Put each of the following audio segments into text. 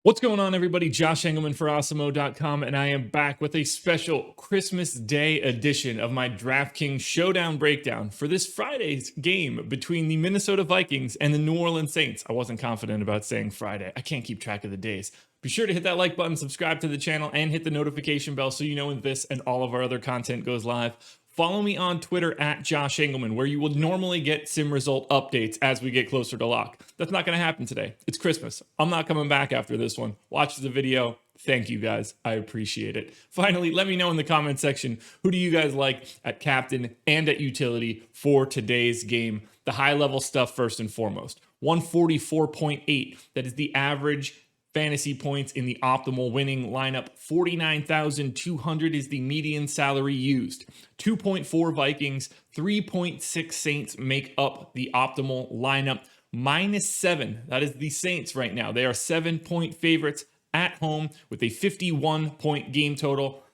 What's going on, everybody? Josh Engleman for Awesemo.com, and I am back with a special Christmas Day edition of my DraftKings Showdown breakdown for this Friday's game between the Minnesota Vikings and the New Orleans Saints. I wasn't confident about saying Friday. I can't keep track of the days. Be sure to hit that like button, subscribe to the channel, and hit the notification bell so you know when this and all of our other content goes live. Follow me on Twitter at Josh Engleman, where you will normally get sim result updates as we get closer to lock. That's not going to happen today. It's Christmas. I'm not coming back after this one. Watch the video. Thank you guys. I appreciate it. Finally, let me know in the comment section, who do you guys like at captain and at utility for today's game? The high level stuff first and foremost. 144.8. That is the average fantasy points in the optimal winning lineup. 49,200 is the median salary used. 2.4 Vikings, 3.6 Saints make up the optimal lineup. -7, that is the Saints right now. They are 7-point favorites at home with a 51-point game total.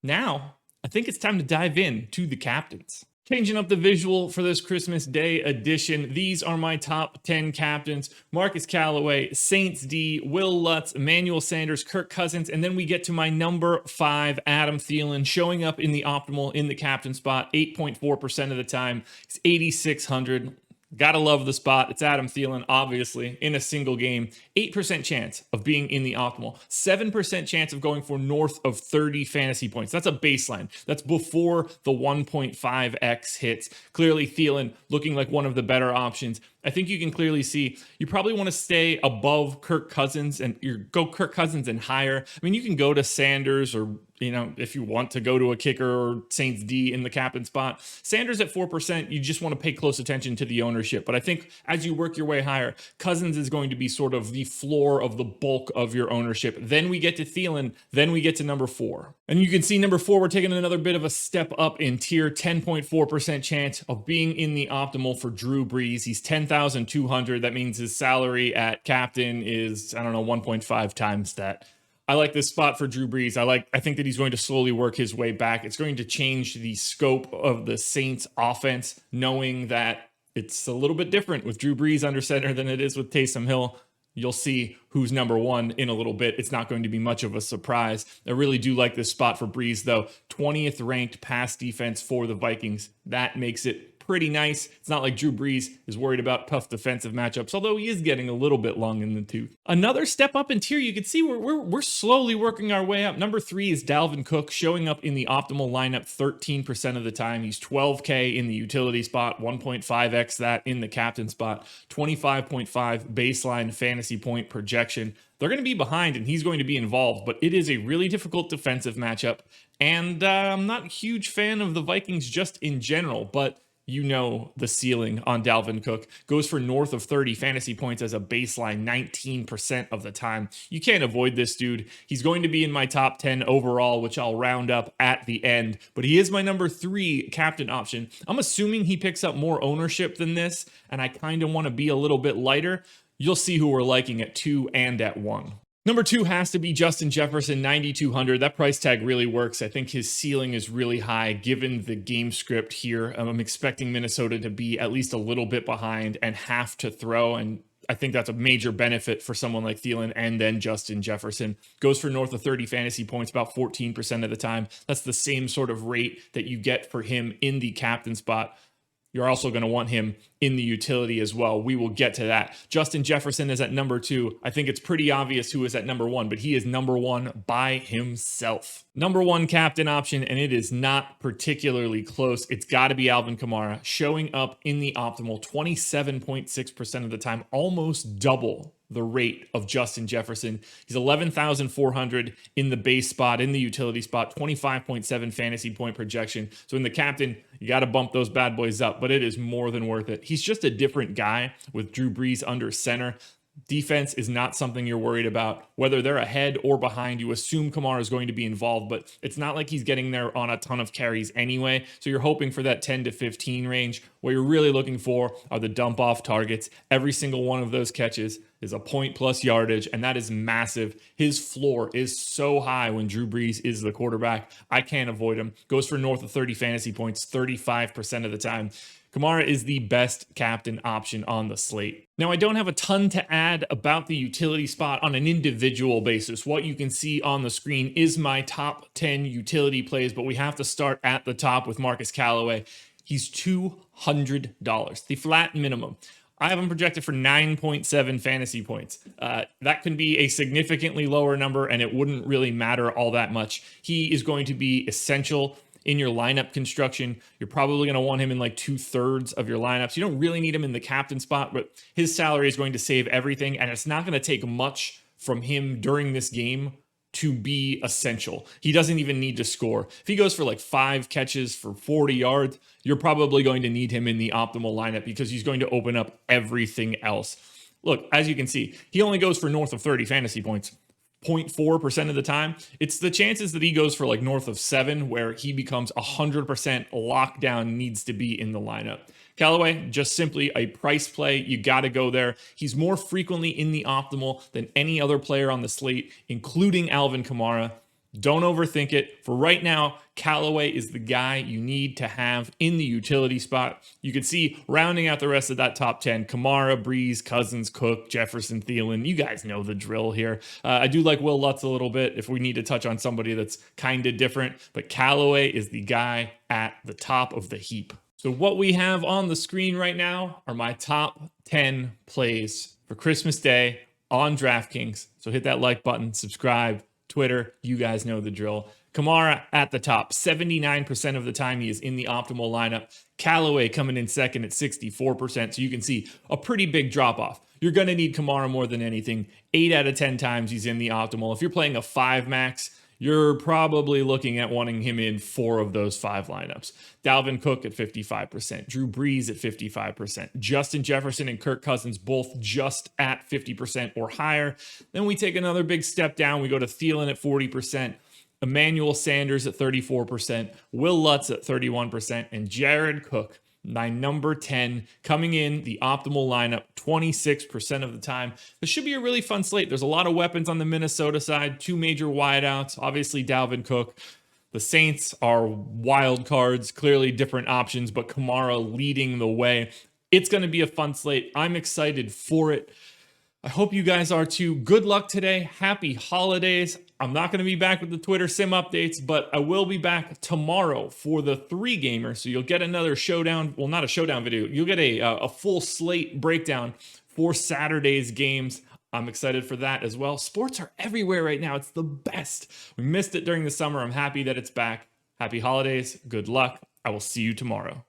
Now, I think it's time to dive in to the captains. Changing up the visual for this Christmas Day edition, these are my top 10 captains. Marcus Callaway, Saints D, Will Lutz, Emmanuel Sanders, Kirk Cousins, and then we get to my number 5, Adam Thielen, showing up in the optimal in the captain spot 8.4% of the time. It's 8,600. Gotta love the spot. It's Adam Thielen, obviously, in a single game. 8% chance of being in the optimal. 7% chance of going for north of 30 fantasy points. That's a baseline. That's before the 1.5x hits. Clearly, Thielen looking like one of the better options. I think you can clearly see you probably want to stay above Kirk Cousins and go Kirk Cousins and higher. I mean, you can go to Sanders or, if you want to go to a kicker or Saints D in the captain spot. Sanders at 4%, you just want to pay close attention to the ownership. But I think as you work your way higher, Cousins is going to be sort of the floor of the bulk of your ownership. Then we get to Thielen. Then we get to number 4. And you can see number 4, we're taking another bit of a step up in tier. 10.4% chance of being in the optimal for Drew Brees. He's 10,200. That means his salary at captain is, 1.5 times that. I like this spot for Drew Brees. I think that he's going to slowly work his way back. It's going to change the scope of the Saints offense, knowing that it's a little bit different with Drew Brees under center than it is with Taysom Hill. You'll see who's number 1 in a little bit. It's not going to be much of a surprise. I really do like this spot for Brees, though. 20th ranked pass defense for the Vikings. That makes it pretty nice. It's not like Drew Brees is worried about tough defensive matchups, although he is getting a little bit long in the tooth. Another step up in tier, you can see we're slowly working our way up. Number 3 is Dalvin Cook, showing up in the optimal lineup 13% of the time. He's 12K in the utility spot, 1.5x that in the captain spot, 25.5 baseline fantasy point projection. They're going to be behind and he's going to be involved, but it is a really difficult defensive matchup. And I'm not a huge fan of the Vikings just in general, but the ceiling on Dalvin Cook goes for north of 30 fantasy points as a baseline 19% of the time. You can't avoid this dude. He's going to be in my top 10 overall, which I'll round up at the end, but he is my number 3 captain option. I'm assuming he picks up more ownership than this, and I kind of want to be a little bit lighter. You'll see who we're liking at 2 and at 1. Number 2 has to be Justin Jefferson, 9,200. That price tag really works. I think his ceiling is really high given the game script here. I'm expecting Minnesota to be at least a little bit behind and have to throw, and I think that's a major benefit for someone like Thielen. And then Justin Jefferson goes for north of 30 fantasy points about 14% of the time. That's the same sort of rate that you get for him in the captain spot. You're also going to want him in the utility as well. We will get to that. Justin Jefferson is at number 2. I think it's pretty obvious who is at number 1, but he is number 1 by himself. Number 1 captain option, and it is not particularly close. It's got to be Alvin Kamara, showing up in the optimal 27.6% of the time, almost double the rate of Justin Jefferson. He's 11,400 in the base spot, in the utility spot, 25.7 fantasy point projection. So in the captain, you got to bump those bad boys up, but it is more than worth it. He's just a different guy with Drew Brees under center. Defense is not something you're worried about. Whether they're ahead or behind, you assume Kamara is going to be involved, but it's not like he's getting there on a ton of carries anyway. So you're hoping for that 10 to 15 range. What you're really looking for are the dump off targets. Every single one of those catches is a point plus yardage, and that is massive. His floor is so high when Drew Brees is the quarterback. I can't avoid him. Goes for north of 30 fantasy points 35% of the time. Kamara is the best captain option on the slate. Now, I don't have a ton to add about the utility spot on an individual basis. What you can see on the screen is my top 10 utility plays, but we have to start at the top with Marcus Callaway. He's $200, the flat minimum. I have him projected for 9.7 fantasy points. That can be a significantly lower number, and it wouldn't really matter all that much. He is going to be essential in your lineup construction. You're probably going to want him in like 2/3 of your lineups. You don't really need him in the captain spot, but his salary is going to save everything, and it's not going to take much from him during this game to be essential. He doesn't even need to score. If he goes for like 5 catches for 40 yards, you're probably going to need him in the optimal lineup because he's going to open up everything else. Look, as you can see, he only goes for north of 30 fantasy points 0.4% of the time. It's the chances that he goes for like north of 7 where he becomes 100% lockdown needs to be in the lineup. Callaway, just simply a price play. You got to go there. He's more frequently in the optimal than any other player on the slate, including Alvin Kamara. Don't overthink it. For right now, Callaway is the guy you need to have in the utility spot. You can see rounding out the rest of that top 10, Kamara, Brees, Cousins, Cook, Jefferson, Thielen. You guys know the drill here. I do like Will Lutz a little bit if we need to touch on somebody that's kind of different, but Callaway is the guy at the top of the heap. So what we have on the screen right now are my top 10 plays for Christmas Day on DraftKings. So hit that like button, subscribe, Twitter, you guys know the drill. Kamara at the top, 79% of the time he is in the optimal lineup. Callaway coming in second at 64%, so you can see a pretty big drop off. You're going to need Kamara more than anything. 8 out of 10 times he's in the optimal. If you're playing a 5 max, you're probably looking at wanting him in 4 of those 5 lineups. Dalvin Cook at 55%, Drew Brees at 55%, Justin Jefferson and Kirk Cousins both just at 50% or higher. Then we take another big step down. We go to Thielen at 40%, Emmanuel Sanders at 34%, Will Lutz at 31%, and Jared Cook, my number 10, coming in the optimal lineup 26% of the time. This should be a really fun slate. There's a lot of weapons on the Minnesota side, 2 major wideouts, obviously Dalvin Cook. The Saints are wild cards, clearly different options, but Kamara leading the way. It's going to be a fun slate. I'm excited for it. I hope you guys are too. Good luck today. Happy holidays. I'm not going to be back with the Twitter sim updates, but I will be back tomorrow for the 3-gamer. So you'll get another showdown. Well, not a showdown video. You'll get a full slate breakdown for Saturday's games. I'm excited for that as well. Sports are everywhere right now. It's the best. We missed it during the summer. I'm happy that it's back. Happy holidays. Good luck. I will see you tomorrow.